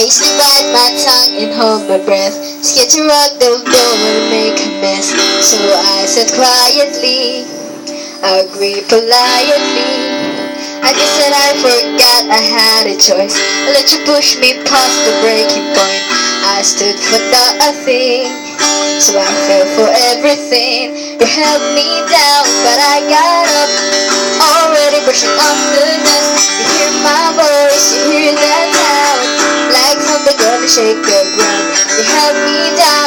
I used to bite my tongue and hold my breath, scared to rock the boat and make a mess. So I said quietly, agreed politely. I guess that I forgot I had a choice. I let you push me past the breaking point. I stood for nothing, so I fell for everything. You held me down, but I got up, already brushing off the dust. You hear my voice, you hear that sound, like thunder gonna shake the ground. You held me down.